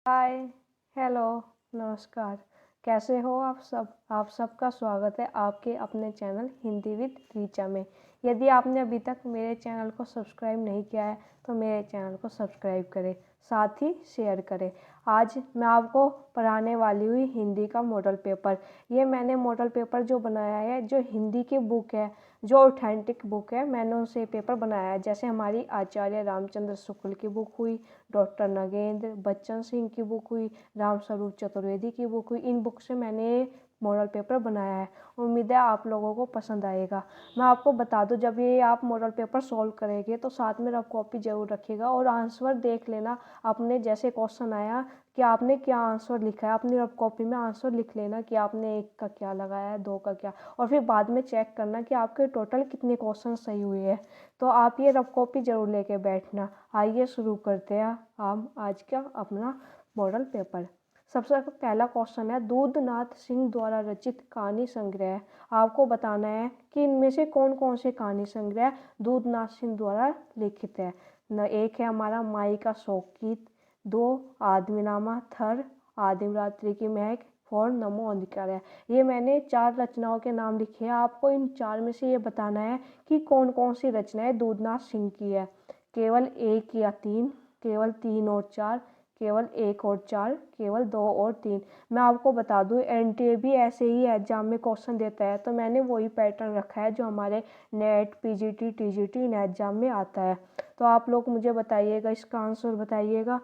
हाय, hello, नमस्कार। कैसे हो आप सब? आप सबका स्वागत है आपके अपने चैनल हिंदी विद रीचा में। यदि आपने अभी तक मेरे चैनल को सब्सक्राइब नहीं किया है तो मेरे चैनल को सब्सक्राइब करें, साथ ही शेयर करें। आज मैं आपको पढ़ाने वाली हुई हिंदी का मॉडल पेपर। ये मैंने मॉडल पेपर जो बनाया है, जो हिंदी की बुक है, जो ऑथेंटिक बुक है, मैंने उनसे पेपर बनाया है। जैसे हमारी आचार्य रामचंद्र शुक्ल की बुक हुई, डॉक्टर नगेंद्र बच्चन सिंह की बुक हुई, राम स्वरूप चतुर्वेदी की बुक हुई। इन बुक से मैंने मॉडल पेपर बनाया है। उम्मीद है आप लोगों को पसंद आएगा। मैं आपको बता दूं, जब ये आप मॉडल पेपर सॉल्व करेंगे तो साथ में रफ कॉपी जरूर रखिएगा और आंसर देख लेना। आपने जैसे क्वेश्चन आया कि आपने क्या आंसर लिखा है, अपनी रफ कॉपी में आंसर लिख लेना कि आपने 1 का क्या लगाया है, 2 का क्या, और फिर बाद में चेक करना कि आपके टोटल कितने क्वेश्चन सही हुए हैं। तो आप ये रफ कॉपी जरूर लेके बैठना। आइए शुरू करते हैं हम आज का अपना मॉडल पेपर। सबसे पहला क्वेश्चन है, दूधनाथ सिंह द्वारा रचित कहानी संग्रह। आपको बताना है कि इनमें से कौन कौन से कहानी संग्रह दूधनाथ सिंह द्वारा लिखित है। एक है हमारा माई का शोकगीत, 2 आदमीनामा, थर, आदिम रात्रि की महक, 4 नमो अंधकार। ये मैंने 4 रचनाओं के नाम लिखे हैं। आपको इन 4 में से ये बताना है कि कौन कौन सी रचनाएं दूधनाथ सिंह की है। केवल 1 या 3, केवल 3 और 4, केवल 1 और 4, केवल 2 और 3। मैं आपको बता दूं, एनटीए भी ऐसे ही एग्जाम में क्वेश्चन देता है, तो मैंने वही पैटर्न रखा है जो हमारे net, PGT, TGT in exam में आता है। तो आप लोग मुझे बताइएगा, इसका आंसर बताइएगा।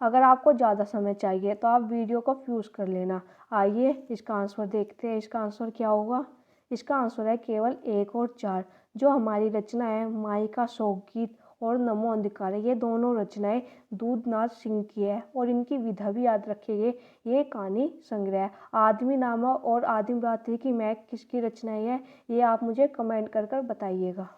अगर आपको ज़्यादा समय चाहिए तो आप वीडियो को फ्यूज कर लेना। आइए इसका आंसर देखते हैं। इसका आंसर क्या होगा? इसका आंसर है केवल 1 और 4। जो हमारी रचना है माई का शोकगीत और नमो अंधकार, ये दोनों रचनाएं दूधनाथ सिंह की है और इनकी विधा भी याद रखिए। ये कहानी संग्रह। आदमीनामा और आदिम रात्रि की महक किसकी रचनाएं है, ये आप मुझे कमेंट कर बताइएगा।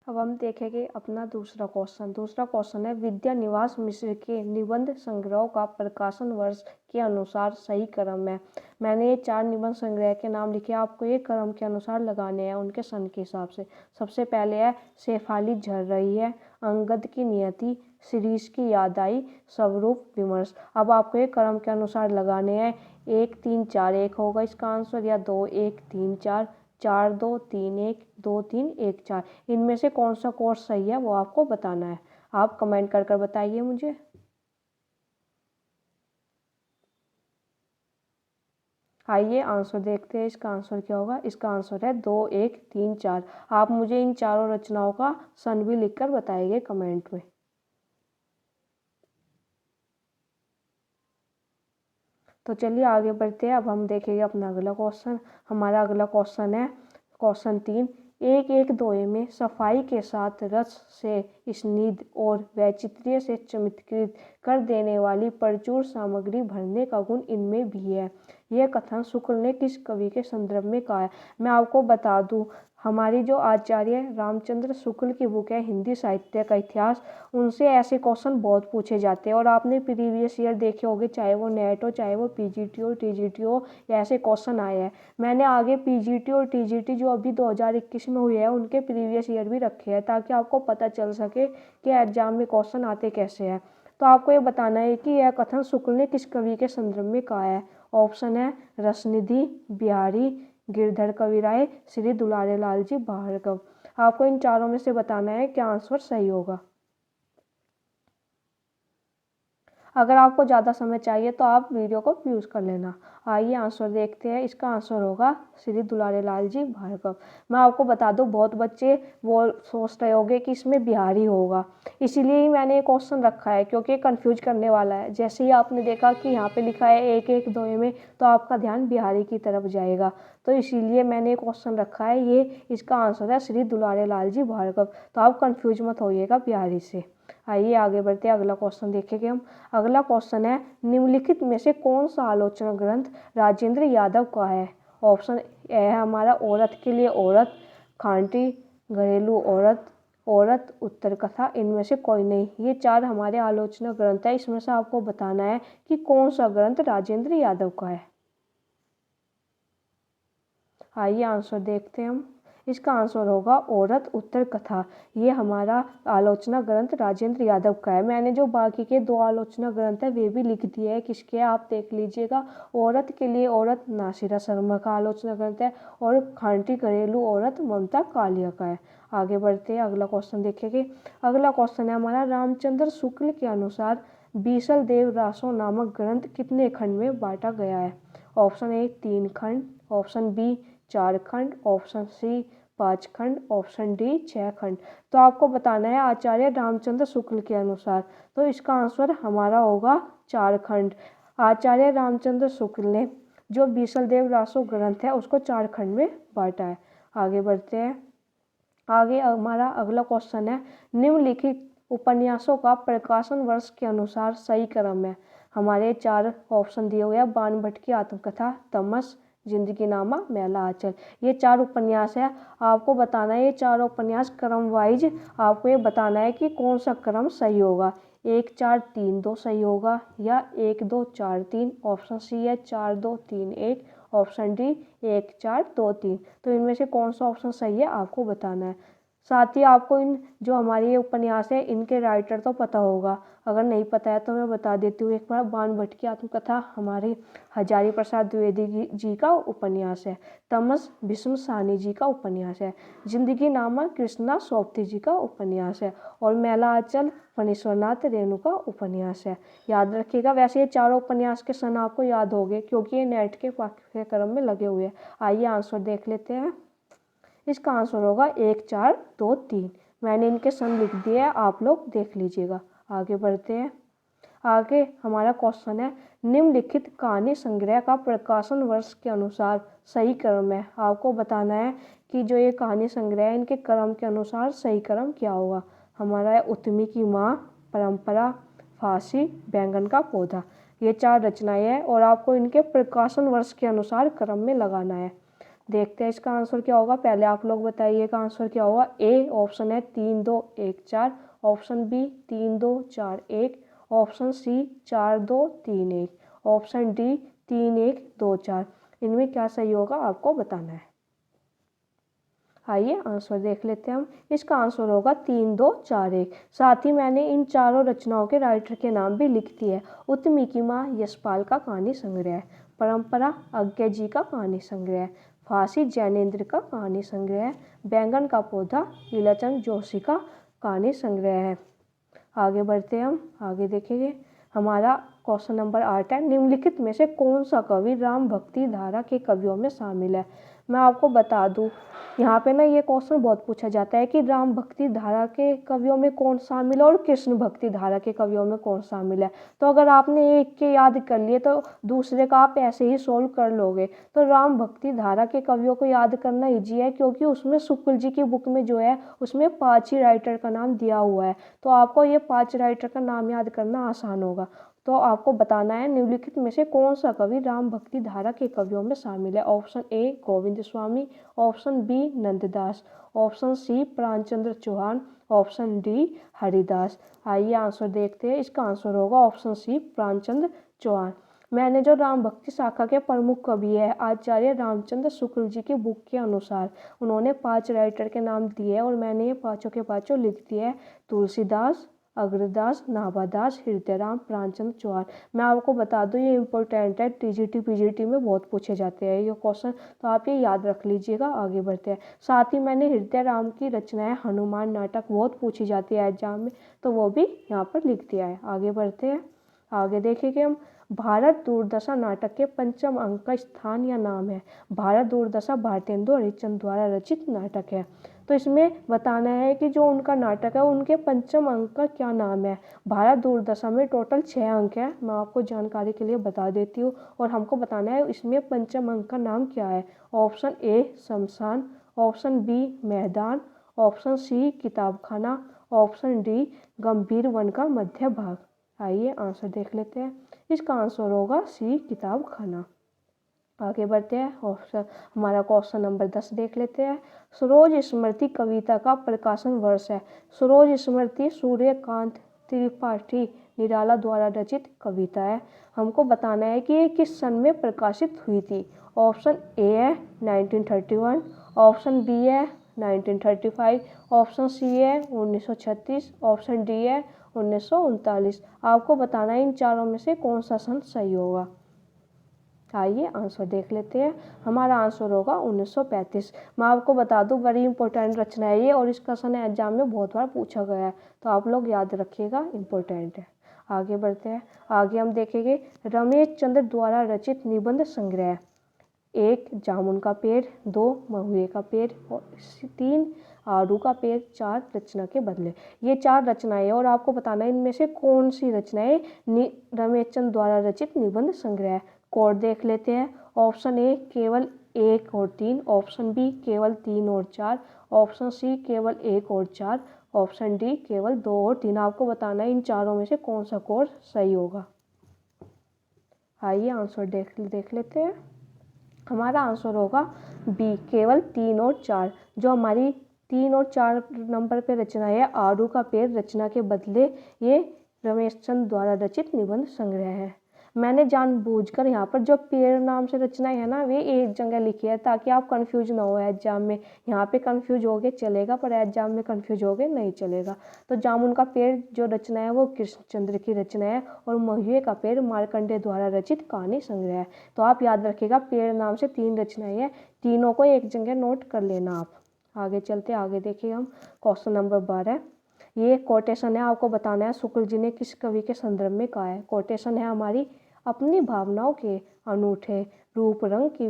अब हम देखेंगे अपना दूसरा क्वेश्चन। दूसरा क्वेश्चन है, विद्यानिवास मिश्र के निबंध संग्रह का प्रकाशन वर्ष के अनुसार सही क्रम है। मैंने ये 4 निबंध संग्रह के नाम लिखे। आपको ये क्रम के अनुसार लगाने हैं, उनके सन के हिसाब से। सबसे पहले है शेफाली झर रही है, अंगद की नियति, शिरीष की याद आई, स्वरूप विमर्श। अब आपको ये क्रम के अनुसार लगाने हैं। 1 3 4 1 होगा इसका आंसर, या 2 1 3 4, 4 2 3 1, 2 3 1 4। इनमें से कौन सा कोर्स सही है वो आपको बताना है। आप कमेंट कर बताइए मुझे। आइए आंसर देखते हैं। इसका आंसर क्या होगा? इसका आंसर है 2 1 3 4। आप मुझे इन चारों रचनाओं का सन भी लिखकर बताइए कमेंट में। तो चलिए आगे बढ़ते हैं। अब हम देखेंगे अपना अगला क्वेश्चन। हमारा अगला क्वेश्चन है क्वेश्चन 3। 1 1 दोहे में सफाई के साथ रस से स्निग्ध और वैचित्र्य से चमत्कृत कर देने वाली प्रचुर सामग्री भरने का गुण इनमें भी है। यह कथन शुक्ल ने किस कवि के संदर्भ में कहा है? मैं आपको बता दूं, हमारी जो आचार्य रामचंद्र शुक्ल की बुक है हिंदी साहित्य का इतिहास, उनसे ऐसे क्वेश्चन बहुत पूछे जाते हैं और आपने प्रीवियस ईयर देखे होंगे, चाहे वो नेट हो, चाहे वो पीजीटी हो, टीजीटी हो, ऐसे क्वेश्चन आए हैं। मैंने आगे पीजीटी और टीजीटी जो अभी 2021 में हुए हैं उनके प्रीवियस ईयर भी रखे हैं, ताकि आपको पता चल सके कि एग्जाम में क्वेश्चन आते कैसे हैं। तो आपको ये बताना है कि यह कथन शुक्ल ने किस कवि के संदर्भ में कहा है। ऑप्शन है रसनिधि, बिहारी, गिरधर कविराय, श्री दुलारे लाल जी भार्गव। आपको इन चारों में से बताना है क्या आंसर सही होगा। अगर आपको ज़्यादा समय चाहिए तो आप वीडियो को फ्यूज कर लेना। आइए आंसर देखते हैं। इसका आंसर होगा श्री दुलारे लाल जी भार्गव। मैं आपको बता दूं, बहुत बच्चे वो सोच रहे होंगे कि इसमें बिहारी होगा, इसीलिए ही मैंने ये क्वेश्चन रखा है, क्योंकि कंफ्यूज करने वाला है। जैसे ही आपने देखा कि यहाँ पे लिखा है 1 1 दोहे में, तो आपका ध्यान बिहारी की तरफ जाएगा, तो इसीलिए मैंने ये क्वेश्चन रखा है। ये इसका आंसर है श्री दुलारे लाल जी भार्गव। तो आप कंफ्यूज मत होइएगा बिहारी से। आइए आगे बढ़ते हैं, अगला क्वेश्चन देखेंगे हम। अगला क्वेश्चन है, निम्नलिखित में से कौन सा आलोचना ग्रंथ राजेंद्र यादव का है? ऑप्शन ए है हमारा औरत के लिए औरत, खांटी, घरेलू औरत, औरत, उत्तर कथा। इनमें से कोई नहीं। ये 4 हमारे आलोचना ग्रंथ है। इसमें से आपको बताना है कि कौन सा ग्रंथ राजेंद्र यादव का है। आइए आंसर देखते हैं हम। इसका आंसर होगा औरत उत्तर कथा। ये हमारा आलोचना ग्रंथ राजेंद्र यादव का है। मैंने जो बाकी के 2 आलोचना ग्रंथ है वे भी लिख दिए हैं, किसके आप देख लीजिएगा। औरत के लिए औरत नासिरा शर्मा का आलोचना ग्रंथ है और खांटी घरेलू औरत ममता कालिया का है। आगे बढ़ते हैं, अगला क्वेश्चन देखेंगे। अगला क्वेश्चन है हमारा, रामचंद्र शुक्ल के अनुसार बीसल देव रासो नामक ग्रंथ कितने खंड में बांटा गया है? ऑप्शन ए 3 खंड, ऑप्शन बी 4 खंड, ऑप्शन सी 5 खंड, ऑप्शन डी 6 खंड। तो आपको बताना है आचार्य रामचंद्र शुक्ल के अनुसार। तो इसका आंसर हमारा होगा 4 खंड। आचार्य रामचंद्र शुक्ल ने जो बीसल देव रासो ग्रंथ है उसको 4 खंड में बांटा है। आगे बढ़ते हैं, आगे हमारा अगला क्वेश्चन है, निम्नलिखित उपन्यासों का प्रकाशन वर्ष के अनुसार सही क्रम है। हमारे 4 ऑप्शन दिए हुए हैं, बाणभट्ट की आत्मकथा, तमस, जिंदगी नामा, मैला आंचल। ये 4 उपन्यास है। आपको बताना है ये 4 उपन्यास क्रम वाइज आपको ये बताना है कि कौन सा क्रम सही होगा। 1 4 3 2 सही होगा या 1 2 4 3। ऑप्शन सी है 4 2 3 1, ऑप्शन डी 1 4 2 3। तो इनमें से कौन सा ऑप्शन सही है आपको बताना है। साथ ही आपको इन जो हमारी ये उपन्यास है इनके राइटर तो पता होगा, अगर नहीं पता है तो मैं बता देती हूँ एक बार। बाणभट्ट की आत्मकथा हमारे हजारी प्रसाद द्विवेदी जी का उपन्यास है। तमस भीष्म साहनी जी का उपन्यास है। जिंदगी नामा कृष्णा सोपती जी का उपन्यास है। और मैला आंचल फणीश्वरनाथ रेणु का उपन्यास है। याद रखिएगा। वैसे ये 4 उपन्यास के सन आपको याद होंगे क्योंकि ये नेट के पाठ्यक्रम में लगे हुए हैं। आइए आंसर देख लेते हैं। इसका आंसर होगा 1 4 2 3। मैंने इनके सन लिख दिए हैं, आप लोग देख लीजिएगा। आगे बढ़ते हैं, आगे हमारा क्वेश्चन है, निम्नलिखित कहानी संग्रह का प्रकाशन वर्ष के अनुसार सही क्रम है। आपको बताना है कि जो ये कहानी संग्रह है इनके क्रम के अनुसार सही क्रम क्या होगा। हमारा है उद्यमी की माँ, परंपरा, फांसी, बैंगन का पौधा। ये 4 रचनाएं हैं और आपको इनके प्रकाशन वर्ष के अनुसार क्रम में लगाना है। देखते हैं इसका आंसर क्या होगा। पहले आप लोग बताइएगा आंसर क्या होगा। ए ऑप्शन है 3 2 1 4, option b 3 2 4 1, option c 4 2 3 1, option d 3 1 2 4। इनमें क्या सही होगा आपको बताना है। आइए आंसर देख लेते हैं हम। इसका आंसर होगा 3 2 4 1। साथ ही मैंने इन चारों रचनाओं के राइटर के नाम भी लिख दिए। उद्यमी की माँ यशपाल का कहानी संग्रह, परंपरा अज्ञा जी का कहानी संग्रह, फांसी जैनेन्द्र का कहानी संग्रह, बैंगन का पौधा लीलाचंद जोशी का कहानी संग्रह है। आगे बढ़ते हैं हम, आगे देखेंगे। हमारा क्वेश्चन नंबर 8 है, निम्नलिखित में से कौन सा कवि राम भक्ति धारा के कवियों में शामिल है। मैं आपको बता दूं, यहाँ पे ना ये क्वेश्चन बहुत पूछा जाता है कि राम भक्ति धारा के कवियों में कौन शामिल है और कृष्ण भक्ति धारा के कवियों में कौन शामिल है। तो अगर आपने एक के याद कर लिए तो दूसरे का आप ऐसे ही सोल्व कर लोगे। तो राम भक्ति धारा के कवियों को याद करना ईजी है क्योंकि उसमें शुक्ल जी की बुक में जो है उसमें 5 ही राइटर का नाम दिया हुआ है। तो आपको ये 5 राइटर का नाम याद करना आसान होगा। तो आपको बताना है निम्नलिखित में से कौन सा कवि राम भक्ति धारा के कवियों में शामिल है। Option A Govind Swami, option B Nanddas, option C Pranchandra Chauhan, option D Haridas. आइए आंसर देखते हैं। इसका आंसर होगा ऑप्शन सी प्राणचंद्र चौहान। मैंने जो राम भक्ति शाखा के प्रमुख कवि है आचार्य रामचंद्र शुक्ल जी की बुक के अनुसार उन्होंने 5 राइटर के नाम दिए और मैंने ये पाँचों के पाँचों लिख दिए हैं। तुलसीदास, अग्रदास, नाभादास, हृदयराम, प्राणचंद्र चौहान। मैं आपको बता दूं ये इंपॉर्टेंट है, टीजीटी पीजीटी में बहुत पूछे जाते हैं ये क्वेश्चन, तो आप ये याद रख लीजिएगा। आगे बढ़ते हैं। साथ ही मैंने हृदयराम की रचनाएं हनुमान नाटक बहुत पूछी जाती है एग्जाम में, तो वो भी यहाँ पर लिख दिया है। आगे बढ़ते हैं, आगे देखेंगे हम। भारत दूरदशा नाटक के 5वें अंक का स्थान या नाम है। भारत दूरदशा भारतेंदु हरिश्चंद्र द्वारा रचित नाटक है। तो इसमें बताना है कि जो उनका नाटक है उनके 5वें अंक का क्या नाम है। भारत दूरदशा में टोटल 6 अंक है, मैं आपको जानकारी के लिए बता देती हूँ और हमको बताना है इसमें 5वें अंक का नाम क्या है। ऑप्शन ए शमशान, ऑप्शन बी मैदान, option C Kitab Khana, option D गंभीर वन का मध्य भाग। आइए आंसर देख लेते हैं। इसका आंसर होगा सी किताबखाना। आगे बढ़ते हैं। ऑप्शन हमारा क्वेश्चन नंबर 10 देख लेते हैं। सरोज स्मृति कविता का प्रकाशन वर्ष है। सरोज स्मृति सूर्यकांत त्रिपाठी निराला द्वारा रचित कविता है। हमको बताना है कि ये किस सन में प्रकाशित हुई थी। ऑप्शन ए है 1931, ऑप्शन बी है 1935, ऑप्शन सी है 1936, ऑप्शन डी है 1939। आपको बताना है इन चारों में से कौन सा सन सही होगा। आइए आंसर देख लेते हैं। हमारा आंसर होगा 1935। मैं आपको बता दूं बड़ी इंपॉर्टेंट रचना है ये, और इसका सन एग्जाम में बहुत बार पूछा गया है, तो आप लोग याद रखिएगा, इंपॉर्टेंट है। आगे बढ़ते हैं। आगे हम देखेंगे रमेश चंद्र द्वारा रचित निबंध संग्रह। 1 जामुन का पेड़, 2 महुए का पेड़, और 3 आड़ू का पेड़, 4 रचना के बदले। ये 4 रचनाएं, और आपको बताना है इनमें से कौन सी रचनाएं रमेश चंद्र द्वारा रचित निबंध संग्रह। कोड देख लेते हैं। ऑप्शन ए केवल 1 और 3, ऑप्शन बी केवल 3 और 4, ऑप्शन सी केवल 1 और 4, ऑप्शन डी केवल 2 और 3। आपको बताना है इन चारों में से कौन सा कोड सही होगा। आइए आंसर देख लेते हैं। हमारा आंसर होगा बी केवल 3 और 4। जो हमारी 3 और 4 नंबर पे रचना है आड़ू का पेड़ रचना के बदले, ये रमेश चंद्र द्वारा रचित निबंध संग्रह है। मैंने जानबूझकर यहाँ पर जो पेड़ नाम से रचनाएं है ना, वे एक जगह लिखी है ताकि आप कंफ्यूज ना हो एग्जाम में। यहाँ पे कंफ्यूज हो गए चलेगा, पर एग्जाम में कंफ्यूज हो गए नहीं चलेगा। तो जामुन का पेड़ जो रचना है वो कृष्णचंद्र की रचना है, और महुए का पेड़ मार्कंडेय द्वारा रचित कहानी संग्रह है। तो आप याद रखिएगा पेड़ नाम से 3 रचनाएं हैं, तीनों को एक जगह नोट कर लेना आप। आगे चलते आगे देखिए हम क्वेश्चन नंबर 12। ये कोटेशन है, आपको बताना है शुक्ल जी ने किस कवि के संदर्भ में कहा है। कोटेशन है हमारी, अपनी भावनाओं के अनूठे रूप रंग की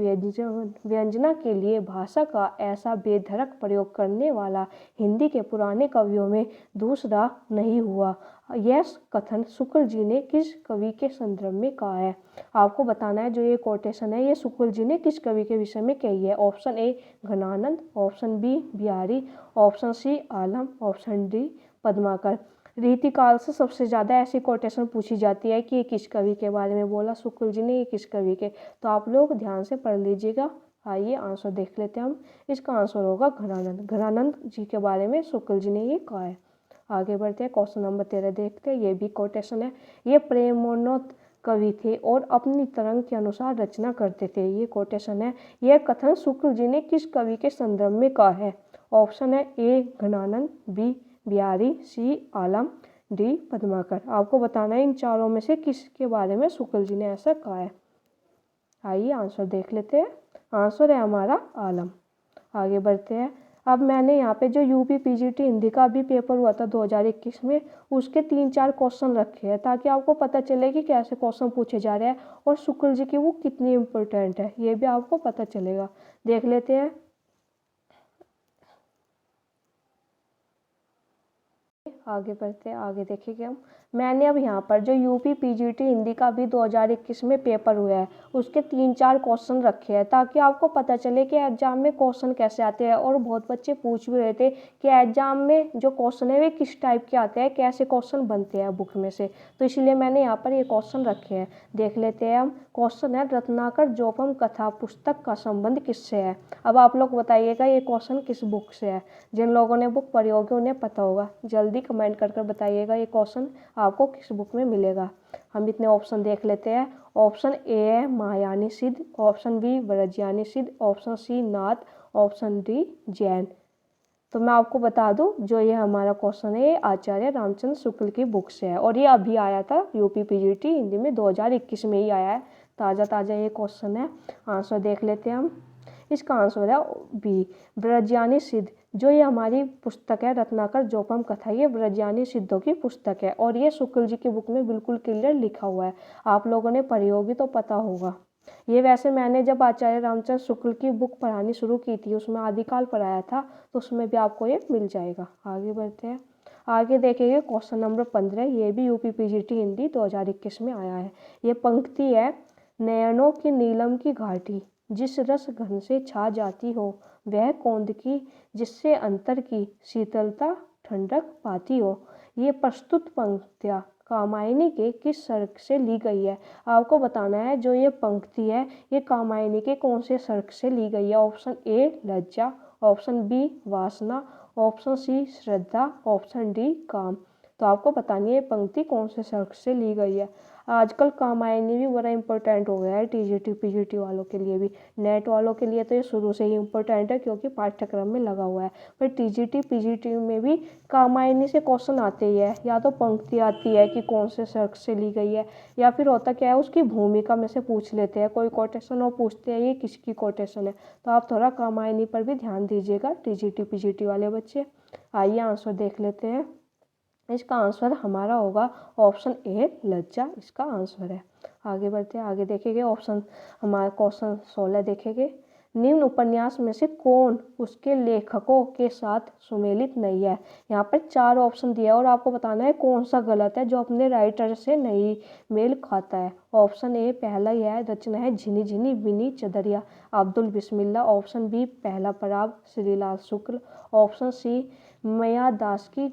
व्यंजना के लिए भाषा का ऐसा बेधड़क प्रयोग करने वाला हिंदी के पुराने कवियों में दूसरा नहीं हुआ। यह कथन शुक्ल जी ने किस कवि के संदर्भ में कहा है। आपको बताना है जो ये कोटेशन है ये शुक्ल जी ने किस कवि के विषय में कही है। Option A Ghananand, option B Bihari, option C Alam, option D Padmakar. रीतिकाल से सबसे ज़्यादा ऐसी कोटेशन पूछी जाती है कि ये किस कवि के बारे में बोला शुक्ल जी ने, ये किस कवि के, तो आप लोग ध्यान से पढ़ लीजिएगा। आइए आंसर देख लेते हैं हम। इसका आंसर होगा घनानंद। घनानंद जी के बारे में शुक्ल जी ने ये कहा है। आगे बढ़ते हैं क्वेश्चन नंबर 13 देखते हैं। ये भी कोटेशन है। ये प्रेमोन्नत कवि थे और अपनी तरंग के अनुसार रचना करते थे। ये कोटेशन है। यह कथन शुक्ल जी ने किस कवि के संदर्भ में कहा है। ऑप्शन है ए घनानंद, बी बिहारी, सी आलम, डी पद्माकर। आपको बताना है इन चारों में से किसके बारे में शुक्ल जी ने ऐसा कहा है। आइए आंसर देख लेते हैं। आंसर है हमारा आलम। आगे बढ़ते हैं। अब मैंने यहाँ पे जो यूपी पीजीटी हिंदी का भी पेपर हुआ था 2021 में, उसके 3-4 क्वेश्चन रखे हैं ताकि आपको पता चले कि कैसे क्वेश्चन पूछे जा रहे हैं और शुक्ल जी की वो कितनी इम्पोर्टेंट है, ये भी आपको पता चलेगा। देख लेते हैं। आगे बढ़ते हैं आगे देखेंगे हम। मैंने अब यहाँ पर जो यूपी पीजीटी हिंदी का भी 2021 में पेपर हुआ है उसके 3-4 क्वेश्चन रखे हैं ताकि आपको पता चले कि एग्जाम में क्वेश्चन कैसे आते हैं। और बहुत बच्चे पूछ भी रहे थे कि एग्जाम में जो क्वेश्चन है वे किस टाइप के आते हैं, कैसे क्वेश्चन बनते हैं बुक में से, तो इसलिए मैंने यहाँ पर ये क्वेश्चन रखे हैं। देख लेते हैं हम। क्वेश्चन है रत्नाकर जोपम कथा पुस्तक का संबंध किससे है। अब आप लोग बताइएगा ये क्वेश्चन किस बुक से है। जिन लोगों ने बुक पढ़ी होगी उन्हें पता होगा, जल्दी कमेंट कर बताइएगा ये क्वेश्चन आपको किस बुक में मिलेगा। हम इतने ऑप्शन देख लेते हैं। ऑप्शन ए है महायानी सिद्ध, ऑप्शन बी ब्रजयानी सिद्ध, ऑप्शन सी नाथ, ऑप्शन डी जैन। तो मैं आपको बता दूं जो ये हमारा क्वेश्चन है ये आचार्य रामचंद्र शुक्ल की बुक से है, और ये अभी आया था यूपी पीजीटी हिंदी में 2021 में ही आया है, ताज़ा ताज़ा ये क्वेश्चन है। आंसर देख लेते हैं हम। इसका आंसर है बी ब्रजयानी सिद्ध। जो ये हमारी पुस्तक है रत्नाकर जोपम कथा, ये ब्रजयानी सिद्धों की पुस्तक है और ये शुक्ल जी की बुक में बिल्कुल क्लियर लिखा हुआ है। आप लोगों ने पढ़ी होगी तो पता होगा। ये वैसे मैंने जब आचार्य रामचंद्र शुक्ल की बुक पढ़ानी शुरू की थी उसमें आदिकाल पढ़ाया था, तो उसमें भी आपको ये मिल जाएगा। आगे बढ़ते हैं। आगे देखेंगे क्वेश्चन नंबर 15। ये भी यूपी पीजीटी हिंदी 2021 में आया है। ये पंक्ति है, नयनों की नीलम की घाटी जिस रस घन से छा जाती हो, वह कौंद की जिससे अंतर की शीतलता ठंडक पाती हो। ये प्रस्तुत पंक्तियाँ कामायनी के किस सर्ग से ली गई है। आपको बताना है जो ये पंक्ति है ये कामायनी के कौन से सर्ग से ली गई है। ऑप्शन ए लज्जा, ऑप्शन बी वासना, ऑप्शन सी श्रद्धा, ऑप्शन डी काम। तो आपको बतानी है ये पंक्ति कौन से सर्ग से ली गई है। आजकल कामायनी भी बड़ा इम्पोर्टेंट हो गया है टीजीटी पीजीटी वालों के लिए भी। नेट वालों के लिए तो ये शुरू से ही इम्पोर्टेंट है क्योंकि पाठ्यक्रम में लगा हुआ है, पर टीजीटी पीजीटी में भी कामायनी से क्वेश्चन आते ही है। या तो पंक्ति आती है कि कौन से शख्स से ली गई है, या फिर होता क्या है उसकी भूमिका में से पूछ लेते हैं कोई कोटेशन और पूछते हैं ये किसकी कोटेशन है। तो आप थोड़ा कामायनी पर भी ध्यान दीजिएगा टीजीटी पीजीटी वाले बच्चे। आइए आंसर देख लेते हैं। इसका आंसर हमारा होगा ऑप्शन ए लज्जा, इसका आंसर है। आगे बढ़ते हैं, आगे देखेंगे ऑप्शन हमारा क्वेश्चन 16 देखेंगे। निम्न उपन्यास में से कौन उसके लेखकों के साथ सुमेलित नहीं है। यहाँ पर 4 ऑप्शन दिया है और आपको बताना है कौन सा गलत है जो अपने राइटर से नहीं मेल खाता है। ऑप्शन ए पहला ही है, रचना है झिनी झिनी बिनी चदरिया अब्दुल बिस्मिल्ला। ऑप्शन बी पहला पराग श्रीलाल शुक्ल। ऑप्शन सी मया दास की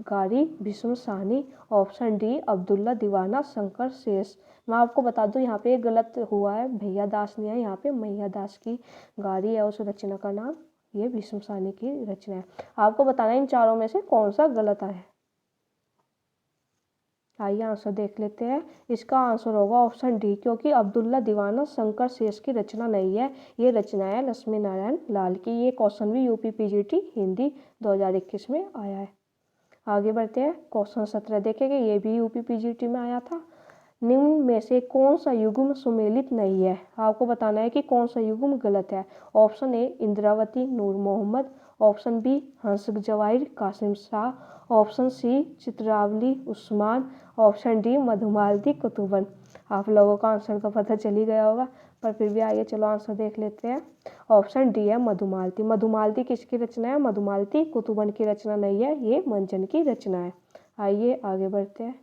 गारी भीष्म साहनी। ऑप्शन डी अब्दुल्ला दीवाना शंकर शेष। मैं आपको बता दूं यहाँ पे गलत हुआ है, भैया दास नहीं है, यहाँ पे मैया दास की गारी है उस रचना का नाम, ये भीष्म साहनी की रचना है। आपको बताना है इन चारों में से कौन सा गलत है। आइए आंसर देख लेते हैं। इसका आंसर होगा ऑप्शन डी, क्योंकि अब्दुल्ला दीवाना शंकर शेष की रचना नहीं है, ये रचना है लक्ष्मी नारायण लाल की। ये क्वेश्चन भी यूपी पीजीटी हिंदी 2021 में आया है। आगे बढ़ते हैं, क्वेश्चन 17 देखेंगे, ये भी यूपी पीजीटी में आया था। निम्न में से कौन सा युग्म सुमेलित नहीं है। आपको बताना है कि कौन सा युग्म गलत है। Option A Indravati Noor Mohammad. Option B Hans Jawahir Qasim Shah. Option C Chitravali Usman. Option D Madhumalati Qutban. आप लोगों का आंसर तो पता चल ही गया होगा, पर फिर भी आइए चलो आंसर देख लेते हैं। ऑप्शन डी है मधुमालती। मधुमालती किसकी रचना है, मधुमालती कुतुबन की रचना नहीं है, ये मंजन की रचना है। आइए आगे बढ़ते हैं।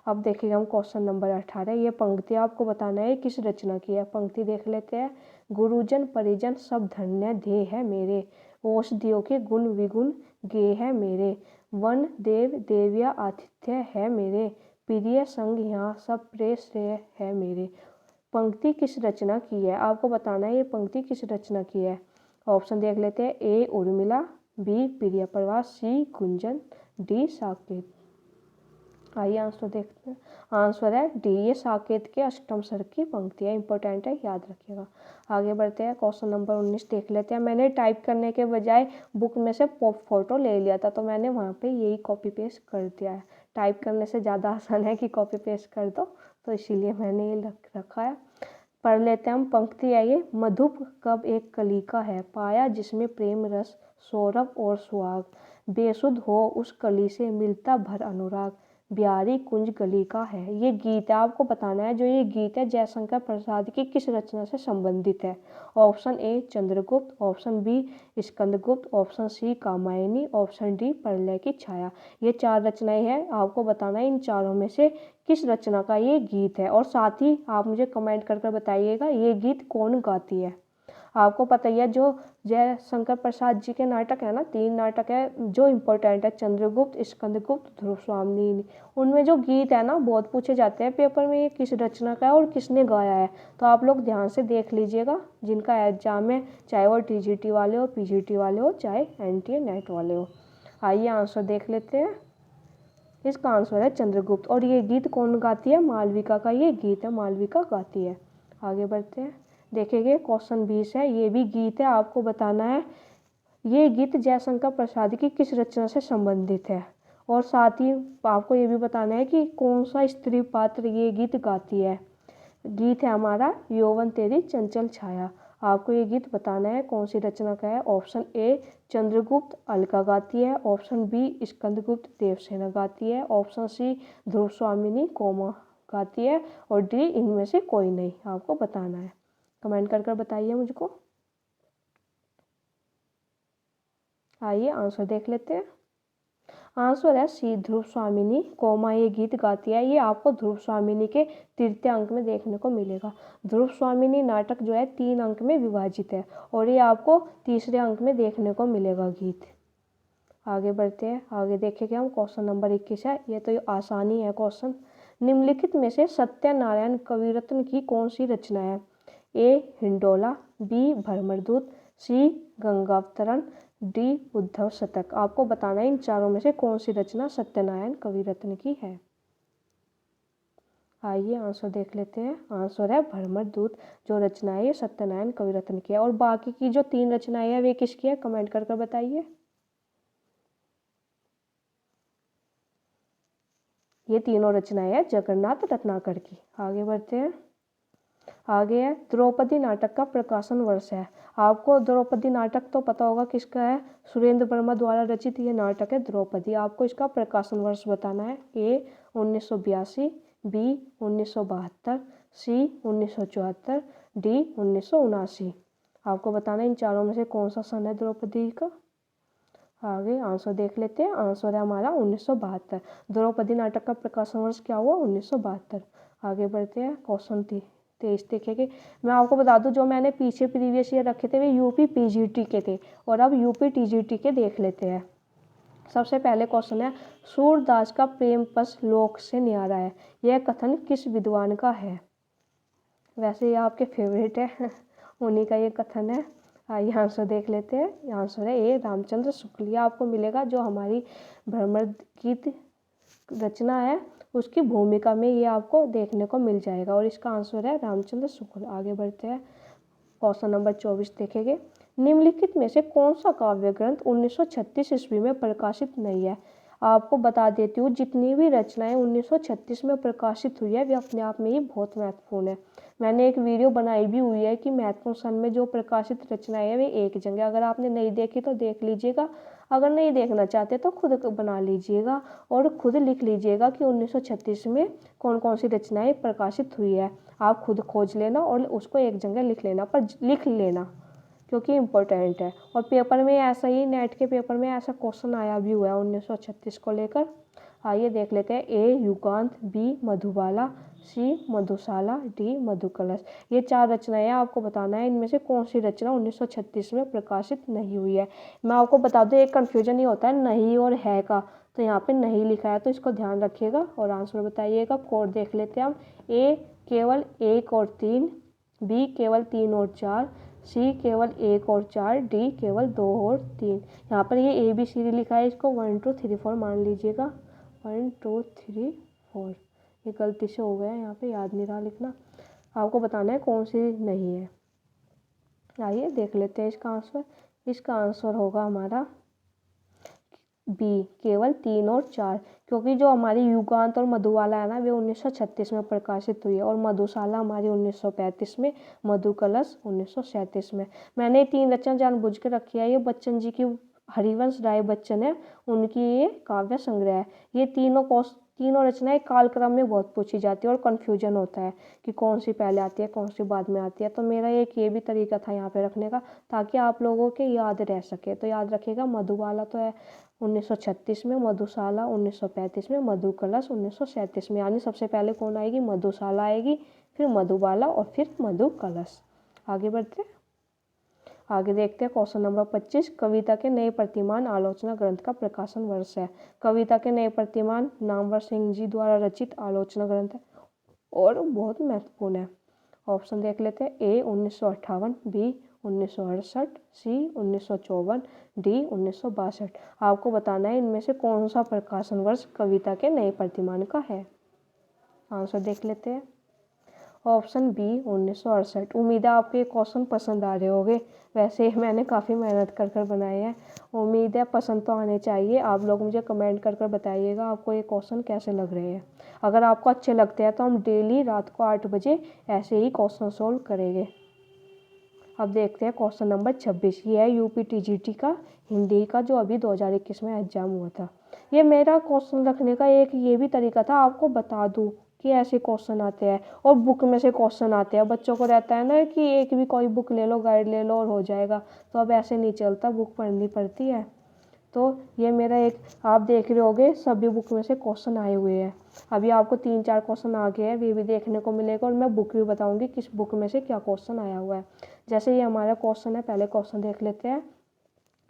अब देखिए हम क्वेश्चन नंबर 18, ये पंक्ति आपको बताना है किस रचना की है। पंक्ति देख लेते हैं। गुरुजन परिजन सब धन्य ध्येय है मेरे, औषधियों के गुण विगुण गे है मेरे, वन देव देविया आतिथ्य है मेरे, प्रिय संग यहाँ सब प्रेय श्रेय है मेरे। पंक्ति किस रचना की है, आपको बताना है ये पंक्ति किस रचना की है। ऑप्शन देख लेते हैं। ए उर्मिला, बी प्रिय प्रवास, सी गुंजन, डी साकेत। आइए आंसर देखते हैं। आंसर है डी, ये साकेत के अष्टम स्वर की पंक्ति है, इंपॉर्टेंट है, याद रखिएगा। आगे बढ़ते हैं, क्वेश्चन नंबर 19 देख लेते हैं। मैंने टाइप करने के बजाय बुक में से फोटो ले लिया था, तो मैंने वहाँ पे यही कॉपी पेस्ट कर दिया है। टाइप करने से ज़्यादा आसान है कि कॉपी पेस्ट कर दो, तो इसीलिए मैंने ये रखा है। पढ़ लेते हैं हम, पंक्ति है ये। मधुप कब एक कलिका है, पाया जिसमें प्रेम रस सौरभ और सुहाग, बेसुध हो उस कली से मिलता भर अनुराग, ब्यारी कुंज गली का है। ये गीत है, आपको बताना है जो ये गीत है जयशंकर प्रसाद की किस रचना से संबंधित है। Option a Chandragupta, option b Skandagupta, option c Kamayani, option d Pralay ki छाया। ये 4 रचनाएं हैं, आपको बताना है इन चारों में से किस रचना का ये गीत है, और साथ ही आप मुझे कमेंट कर बताइएगा ये गीत कौन गाती है। आपको पता ही है जो जयशंकर प्रसाद जी के नाटक है ना, 3 नाटक है जो इम्पोर्टेंट है, चंद्रगुप्त, स्कंदगुप्त, ध्रुव स्वामिनी। उनमें जो गीत है ना बहुत पूछे जाते हैं पेपर में, ये किस रचना का है और किसने गाया है। तो आप लोग ध्यान से देख लीजिएगा, जिनका एग्जाम है, चाहे वो टीजीटी वाले हो, पीजीटी वाले हो, चाहे एनटीए नेट वाले हो। आइए आंसर देख लेते हैं। इसका आंसर है चंद्रगुप्त, और ये गीत कौन गाती है, मालविका का ये गीत है, मालविका गाती है। आगे बढ़ते हैं, देखेंगे क्वेश्चन 20 है, ये भी गीत है, आपको बताना है ये गीत जयशंकर प्रसाद की किस रचना से संबंधित है, और साथ ही आपको ये भी बताना है कि कौन सा स्त्री पात्र ये गीत गाती है। गीत है हमारा यौवन तेरी चंचल छाया। आपको ये गीत बताना है कौन सी रचना का है। ऑप्शन ए चंद्रगुप्त अलका गाती है, ऑप्शन बी स्कंदगुप्त देवसेना गाती है, ऑप्शन सी ध्रुव स्वामिनी कोमा गाती है, और डी इनमें से कोई नहीं। आपको बताना है, कमेंट कर बताइए मुझको। आइए आंसर देख लेते हैं। आंसर है सी ध्रुव स्वामिनी कोमा ये गीत गाती है। ये आपको ध्रुव स्वामिनी के 3य अंक में देखने को मिलेगा। ध्रुव स्वामिनी नाटक जो है 3 अंक में विभाजित है, और ये आपको 3रे अंक में देखने को मिलेगा गीत। आगे बढ़ते हैं, आगे देखेंगे हम, क्वेश्चन नंबर 21 है, ये तो आसानी है क्वेश्चन। निम्नलिखित में से सत्यनारायण कविरत्न की कौन सी रचना है। ए हिंडोला, बी भ्रमरदूत, सी गंगावतरण, डी उद्धव शतक। आपको बताना है इन चारों में से कौन सी रचना सत्यनारायण कविरत्न की है। आइए आंसर देख लेते हैं। आंसर है भ्रमर दूत। जो रचना है ये सत्यनारायण कविरत्न की है। और बाकी की जो 3 रचनाएं हैं वे किसकी है, कमेंट कर बताइए। ये तीनों रचनाएं हैं जगन्नाथ रत्नाकर की। आगे बढ़ते हैं। आगे है द्रौपदी नाटक का प्रकाशन वर्ष है। आपको द्रौपदी नाटक तो पता होगा किसका है, सुरेंद्र वर्मा द्वारा रचित ये नाटक है द्रौपदी। आपको इसका प्रकाशन वर्ष बताना है। ए 1982, बी 1972, सी 1974, डी 1979। आपको बताना है इन चारों में से कौन सा सन है द्रौपदी का। आगे आंसर देख लेते हैं। आंसर है हमारा 1972। द्रौपदी नाटक का प्रकाशन वर्ष क्या हुआ, 1972। आगे बढ़ते हैं। क्वेश्चन 23 देखेंगे। मैं आपको बता दूं जो मैंने पीछे प्रीवियस ईयर रखे थे वे यूपी पीजीटी के थे, और अब यूपी टीजीटी के देख लेते हैं। सबसे पहले क्वेश्चन है सूरदास का प्रेम पस लोक से न्यारा है, यह कथन किस विद्वान का है। वैसे ये आपके फेवरेट है उन्हीं का ये कथन है। आइए आंसर देख लेते हैं। आंसर है ए रामचंद्र शुक्ल। ये आपको मिलेगा जो हमारी भ्रमर गीत रचना है उसकी भूमिका में ये आपको देखने को मिल जाएगा, और इसका आंसर है रामचंद्र शुक्ल। आगे बढ़ते हैं। क्वेश्चन नंबर 24 देखेंगे। निम्नलिखित में से कौन सा काव्य ग्रंथ 1936 ईस्वी में प्रकाशित नहीं है। आपको बता देती हूँ जितनी भी रचनाएं 1936 में प्रकाशित हुई है वे अपने आप में ही बहुत महत्वपूर्ण है। मैंने एक वीडियो बनाई भी हुई है कि महत्वपूर्ण सन में जो प्रकाशित रचनाएं हैं वे एक जगह, अगर आपने नहीं देखी तो देख लीजिएगा, अगर नहीं देखना चाहते तो खुद बना लीजिएगा और खुद लिख लीजिएगा कि 1936 में कौन कौन सी रचनाएं प्रकाशित हुई है। आप खुद खोज लेना और उसको एक जगह लिख लेना, पर लिख लेना क्योंकि इम्पोर्टेंट है। और पेपर में ऐसा ही, नेट के पेपर में ऐसा क्वेश्चन आया भी हुआ है 1936 को लेकर। आइए देख लेते हैं। ए युगांत, बी मधुबाला, सी मधुशाला, डी मधुकलश। ये 4 रचनाएं आपको बताना है इनमें से कौन सी रचना 1936 में प्रकाशित नहीं हुई है। मैं आपको बता दूं एक कन्फ्यूजन ही होता है नहीं और है का, तो यहाँ पे नहीं लिखा है तो इसको ध्यान रखिएगा और आंसर बताइएगा। कोड देख लेते हैं हम। ए केवल 1 और 3, बी केवल 3 और 4, सी केवल 1 और 4, डी केवल 2 और 3। यहाँ पर ये ए बी सी डी लिखा है, इसको 1 2 3 4 मान लीजिएगा। 1 2 3 4 ये गलती से हो गया, यहाँ पे याद नहीं रहा लिखना। आपको बताना है कौन सी नहीं है। आइए देख लेते हैं इसका आंसर। इसका आंसर होगा हमारा बी केवल 3 और 4, क्योंकि जो हमारी युगांत और मधुबाला है ना वे 1936 में प्रकाशित हुई है, और मधुशाला हमारी 1935 में, मधुकलश 1937 में। मैंने 3 रचना जानबूझ के रखी है। ये बच्चन जी की, हरिवंश राय बच्चन है उनकी ये काव्य संग्रह है। ये तीनों रचनाएं कालक्रम में बहुत पूछी जाती है और कन्फ्यूजन होता है कि कौन सी पहले आती है कौन सी बाद में आती है। तो मेरा एक ये भी तरीका था यहाँ पे रखने का ताकि आप लोगों के याद रह सके। तो याद रखिएगा मधुबाला तो है 1936 में, मधुशाला 1935 में, मधुकलश 1937 में। यानी सबसे पहले कौन आएगी, मधुशाला आएगी, फिर मधुबाला और फिर मधुकलश। आगे बढ़ते हैं। आगे देखते हैं क्वेश्चन नंबर 25। कविता के नए प्रतिमान आलोचना ग्रंथ का प्रकाशन वर्ष है। कविता के नए प्रतिमान नामवर सिंह जी द्वारा रचित आलोचना ग्रंथ है और बहुत महत्वपूर्ण है। ऑप्शन देख लेते हैं। ए 1958, बी 1968, सी 1954, डी 1962। आपको बताना है इनमें से कौन सा प्रकाशन वर्ष कविता के नए प्रतिमान का है। आंसर देख लेते हैं। Option b 1968। उम्मीद है आपको ये क्वेश्चन पसंद आ रहे होंगे। वैसे मैंने काफ़ी मेहनत कर बनाए हैं, उम्मीद है पसंद तो आने चाहिए। आप लोग मुझे कमेंट कर बताइएगा आपको ये क्वेश्चन कैसे लग रहे हैं। अगर आपको अच्छे लगते हैं तो हम डेली रात को 8 बजे ऐसे ही क्वेश्चन सोल्व करेंगे। अब देखते हैं क्वेश्चन नंबर 26। ये है यूपी टीजीटी का हिंदी का जो अभी 2021 में एग्जाम हुआ था। ये मेरा क्वेश्चन रखने का एक ये भी तरीका था, आपको बता दूं कि ऐसे क्वेश्चन आते हैं और बुक में से क्वेश्चन आते हैं। बच्चों को रहता है ना कि एक भी कोई बुक ले लो, गाइड ले लो और हो जाएगा, तो अब ऐसे नहीं चलता, बुक पढ़नी पड़ती है। तो ये मेरा एक, आप देख रहे होगे सभी बुक में से क्वेश्चन आए हुए हैं। अभी आपको 3-4 क्वेश्चन आ गए हैं, वे भी देखने को मिलेगा और मैं बुक भी बताऊंगी किस बुक में से क्या क्वेश्चन आया हुआ है। जैसे ये हमारा क्वेश्चन है, पहले क्वेश्चन देख लेते हैं।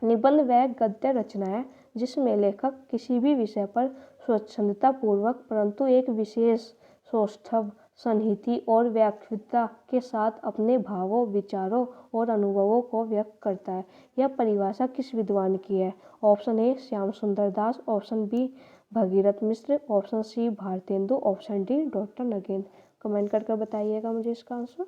निबंध वह गद्य रचना है जिसमें लेखक किसी भी विषय पर स्वच्छंदता पूर्वक परंतु एक विशेष सौष्ठव, सन्निहिति और व्याख्याता के साथ अपने भावों, विचारों और अनुभवों को व्यक्त करता है। यह परिभाषा किस विद्वान की है। Option A Shyam Sundar Das, option B Bhagirath Mishra, option C Bharatendu, option D doctor Nagendra. Comment कर बताइएगा मुझे इसका आंसर।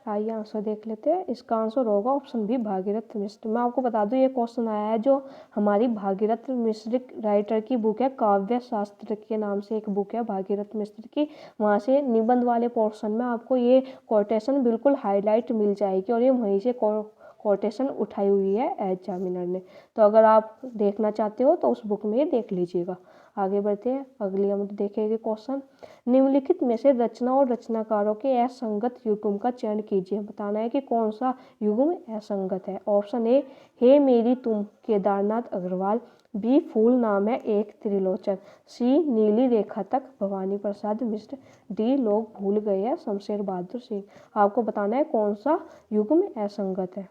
आइए आंसर देख लेते हैं। इसका आंसर होगा ऑप्शन बी भागीरथ मिश्र। मैं आपको बता दूं ये क्वेश्चन आया है जो हमारी भागीरथ मिश्र राइटर की बुक है, काव्य शास्त्र के नाम से एक बुक है भागीरथ मिश्र की। वहाँ से निबंध वाले पोर्शन में आपको ये कोटेशन बिल्कुल हाईलाइट मिल जाएगी और ये वहीं से कोटेशन उठाई हुई है एग्जामिनर ने। तो अगर आप देखना चाहते हो तो उस बुक में देख लीजिएगा। आगे बढ़ते हैं, अगली हम देखेंगे क्वेश्चन। निम्नलिखित में से रचना और रचनाकारों के असंगत युग्म का चयन कीजिए। बताना है कि कौन सा युग्म असंगत है। ऑप्शन ए हे मेरी तुम केदारनाथ अग्रवाल, बी फूल नाम है एक त्रिलोचन, सी नीली रेखा तक भवानी प्रसाद मिश्र, डी लोग भूल गए हैं शमशेर बहादुर सिंह। आपको बताना है कौन सा युग्म असंगत है।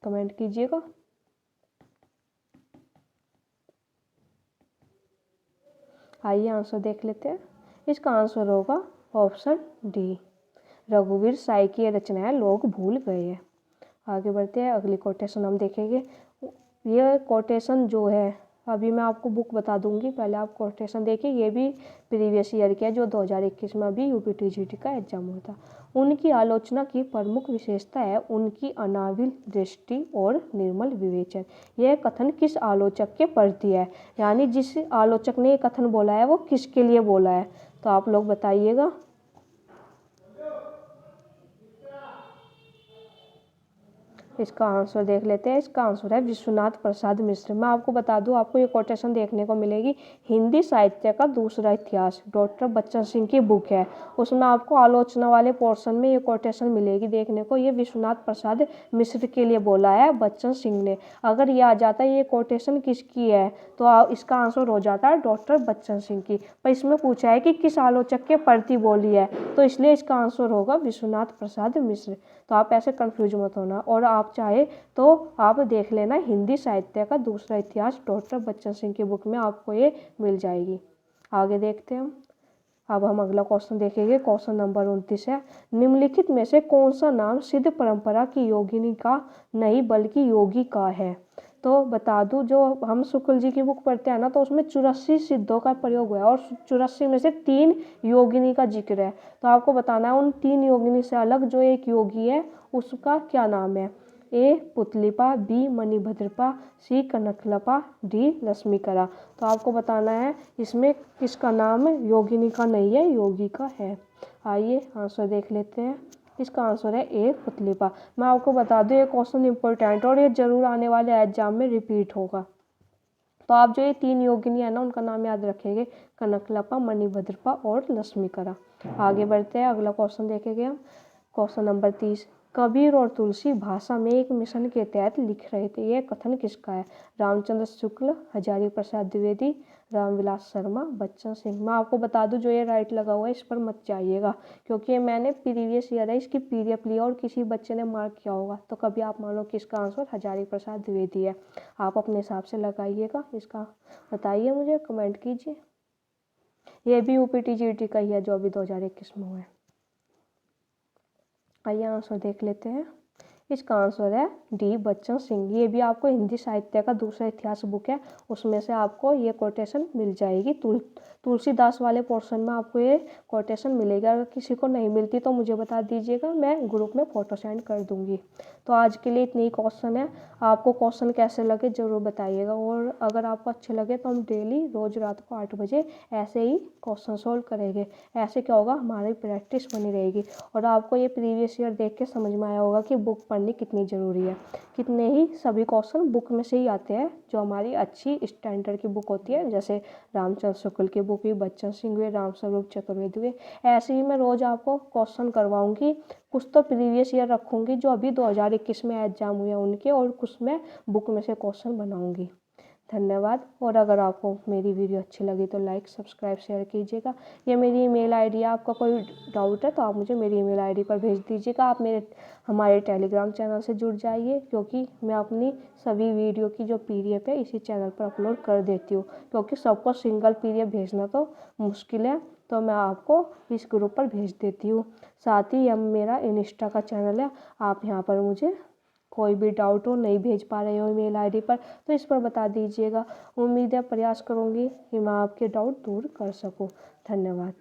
कमेंट कीजिएगा। आइए आंसर देख लेते हैं। इसका आंसर होगा ऑप्शन डी, रघुवीर साई की रचनाएं लोग भूल गए हैं। आगे बढ़ते हैं, अगली कोटेशन हम देखेंगे। ये कोटेशन जो है अभी मैं आपको बुक बता दूंगी, पहले आप कोटेशन देखिए। ये भी प्रीवियस ईयर के है जो 2021 में अभी यूपीटीजीटी का एग्जाम हुआ था। उनकी आलोचना की प्रमुख विशेषता है उनकी अनाविल दृष्टि और निर्मल विवेचन। यह कथन किस आलोचक के प्रति है, यानी जिस आलोचक ने ये कथन बोला है वो किसके लिए बोला है, तो आप लोग बताइएगा। इसका आंसर देख लेते हैं। इसका आंसर है विश्वनाथ प्रसाद मिश्र। मैं आपको बता दूं, आपको ये कोटेशन देखने को मिलेगी हिंदी साहित्य का दूसरा इतिहास, डॉक्टर बच्चन सिंह की बुक है। उसमें आपको आलोचना वाले पोर्शन में ये कोटेशन मिलेगी देखने को। ये विश्वनाथ प्रसाद मिश्र के लिए बोला है बच्चन सिंह ने। अगर ये आ जाता है ये कोटेशन किसकी है तो इसका आंसर हो जाता है डॉक्टर बच्चन सिंह की। पर इसमें पूछा है कि किस आलोचक के प्रति बोली है, तो इसलिए इसका आंसर होगा विश्वनाथ प्रसाद मिश्र। तो आप ऐसे कंफ्यूज मत होना, और आप चाहे तो आप देख लेना हिंदी साहित्य का दूसरा इतिहास, डॉक्टर बच्चन सिंह की बुक में आपको ये मिल जाएगी। आगे देखते हैं अब हम अगला क्वेश्चन देखेंगे। क्वेश्चन नंबर 29 है, निम्नलिखित में से कौन सा नाम सिद्ध परंपरा की योगिनी का नहीं बल्कि योगी का है। तो बता दूं, जो हम शुक्ल जी की बुक पढ़ते हैं ना, तो उसमें 84 सिद्धों का प्रयोग हुआ है और 84 में से 3 योगिनी का जिक्र है। तो आपको बताना है उन 3 योगिनी से अलग जो एक योगी है उसका क्या नाम है। ए पुतलिपा, बी मणिभद्रपा, सी कनकलपा, डी लक्ष्मीकला। तो आपको बताना है इसमें किसका नाम योगिनी का नहीं है, योगी का है। आइए आंसर देख लेते हैं। इसका आंसर है ए पुतलिपा। मैं आपको बता दूं ये क्वेश्चन इंपॉर्टेंट और ये जरूर आने वाले एग्जाम में रिपीट होगा। तो आप जो ये 3 योगिनी है ना उनका नाम याद रखेंगे, कनकलपा, मणिभद्रपा और लक्ष्मीकला। आगे बढ़ते हैं, अगला क्वेश्चन देखेंगे हम। क्वेश्चन नंबर 30, कबीर और तुलसी भाषा में एक मिशन के तहत लिख रहे थे, यह कथन किसका है। रामचंद्र शुक्ल, हजारी प्रसाद द्विवेदी, रामविलास शर्मा, बच्चन सिंह। मैं आपको बता दूं जो ये राइट लगा हुआ है इस पर मत जाइएगा, क्योंकि मैंने प्रीवियस ईयर है इसकी पीडीएफ लिया और किसी बच्चे ने मार्क किया होगा, तो कभी आप मानो कि इसका आंसर हजारी प्रसाद द्विवेदी है। आप अपने हिसाब से लगाइएगा, इसका बताइए मुझे, कमेंट कीजिए। ये भी यूपीटीजीटी का ही है जो अभी 2021 में हुआ है। आइए आंसर देख लेते हैं। इसका आंसर है डी बच्चन सिंह। ये भी आपको हिंदी साहित्य का दूसरा इतिहास बुक है, उसमें से आपको ये कोटेशन मिल जाएगी। तुलसीदास वाले पोर्शन में आपको ये कोटेशन मिलेगी। अगर किसी को नहीं मिलती तो मुझे बता दीजिएगा, मैं ग्रुप में फ़ोटो सेंड कर दूंगी। तो आज के लिए इतनी ही क्वेश्चन है। आपको क्वेश्चन कैसे लगे ज़रूर बताइएगा, और अगर आपको अच्छे लगे तो हम डेली रोज़ रात को 8 बजे ऐसे ही क्वेश्चन सोल्व करेंगे। ऐसे क्या होगा, हमारी प्रैक्टिस बनी रहेगी और आपको ये प्रीवियस ईयर देख के समझ में आया होगा कि बुक पढ़नी कितनी ज़रूरी है। कितने ही सभी क्वेश्चन बुक में से ही आते हैं, जो हमारी अच्छी स्टैंडर्ड की बुक होती है, जैसे रामचंद्र शुक्ल की बुक हुई, बच्चन सिंह हुए, रामस्वरूप चतुर्वेदी हुए। ऐसे ही मैं रोज़ आपको क्वेश्चन करवाऊंगी। कुछ तो प्रीवियस ईयर रखूंगी जो अभी 2021 में एग्जाम हुए उनके, और कुछ मैं बुक में से क्वेश्चन बनाऊंगी। धन्यवाद। और अगर आपको मेरी वीडियो अच्छी लगी तो लाइक, सब्सक्राइब, शेयर कीजिएगा। ये मेरी ईमेल आईडी है, आपका कोई डाउट है तो आप मुझे मेरी ईमेल आईडी पर भेज दीजिएगा। आप हमारे टेलीग्राम चैनल से जुड़ जाइए, क्योंकि मैं अपनी सभी वीडियो की जो पीडीएफ है इसी चैनल पर अपलोड कर देती हूँ, क्योंकि सबको सिंगल पीडीएफ भेजना तो मुश्किल है, तो मैं आपको इस ग्रुप पर भेज देती हूँ। साथ ही मेरा इंस्टा का चैनल है, आप यहाँ पर मुझे कोई भी डाउट हो, नहीं भेज पा रहे हो ईमेल आईडी पर, तो इस पर बता दीजिएगा। उम्मीद है प्रयास करूँगी कि मैं आपके डाउट दूर कर सकूँ। धन्यवाद।